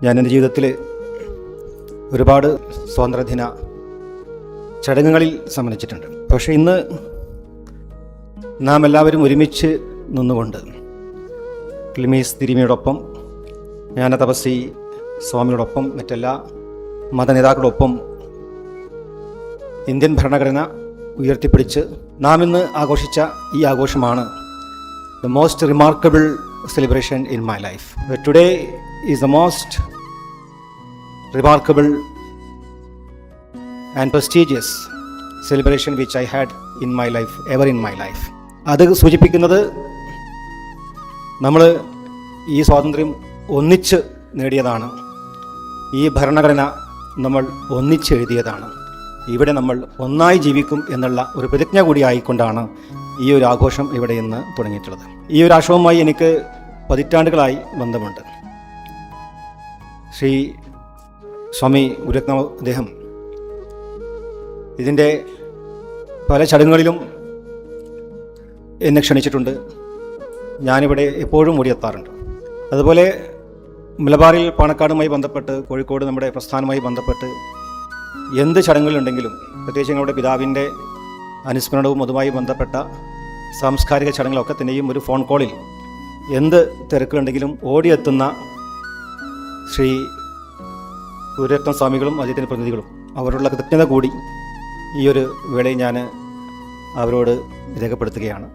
ഞാൻ എൻ്റെ ജീവിതത്തിൽ ഒരുപാട് സ്വാതന്ത്ര്യദിന ചടങ്ങുകളിൽ സംബന്ധിച്ചിട്ടുണ്ട്. പക്ഷേ ഇന്ന് നാം എല്ലാവരും ഒരുമിച്ച് നിന്നുകൊണ്ട് ക്ലിമീസ് തിരുമേനിയോടൊപ്പം, ജ്ഞാന തപസ്വി സ്വാമിയോടൊപ്പം, മറ്റെല്ലാ മതനേതാക്കളോടൊപ്പം ഇന്ത്യൻ ഭരണഘടന ഉയർത്തിപ്പിടിച്ച് നാം ഇന്ന് ആഘോഷിച്ച ഈ ആഘോഷമാണ് the most remarkable celebration in my life. Today is the most remarkable and prestigious celebration which I had in my life, ever in my life. അത് സൂചിപ്പിക്കുന്നത് നമ്മൾ ഈ സ്വാതന്ത്ര്യം ഒന്നിച്ച് നേടിയതാണ്. ഈ ഭരണഘടന നമ്മൾ ഒന്നിച്ചെഴുതിയതാണ്. ഇവിടെ നമ്മൾ ഒന്നായി ജീവിക്കും എന്നുള്ള ഒരു പ്രതിജ്ഞ കൂടി ആയിക്കൊണ്ടാണ് ഈ ഒരു ആഘോഷം ഇവിടെ ഇന്ന് തുടങ്ങിയിട്ടുള്ളത്. ഈ ഒരു ആശയവുമായി എനിക്ക് പതിറ്റാണ്ടുകളായി ബന്ധമുണ്ട്. ശ്രീ സ്വാമി ഗുരുരത്ന അദ്ദേഹം ഇതിൻ്റെ പല ചടങ്ങുകളിലും എന്നെ ക്ഷണിച്ചിട്ടുണ്ട്. ഞാനിവിടെ എപ്പോഴും ഓടിയെത്താറുണ്ട്. അതുപോലെ മലബാറിൽ പാണക്കാടുമായി ബന്ധപ്പെട്ട്, കോഴിക്കോട് നമ്മുടെ പ്രസ്ഥാനവുമായി ബന്ധപ്പെട്ട് എന്ത് ചടങ്ങുകളുണ്ടെങ്കിലും, പ്രത്യേകിച്ച് ഞങ്ങളുടെ പിതാവിൻ്റെ അനുസ്മരണവും അതുമായി ബന്ധപ്പെട്ട സാംസ്കാരിക ചടങ്ങുകളൊക്കെ തന്നെയും ഒരു ഫോൺ കോളിൽ എന്ത് തിരക്കുണ്ടെങ്കിലും ഓടിയെത്തുന്ന ശ്രീ ഗുരുരത്ന സ്വാമികളും അദ്ദേഹത്തിൻ്റെ പ്രതിനിധികളും, അവരുടെ കൃതജ്ഞത കൂടി ഈ ഒരു വേളയിൽ ഞാൻ അവരോട് രേഖപ്പെടുത്തുകയാണ്.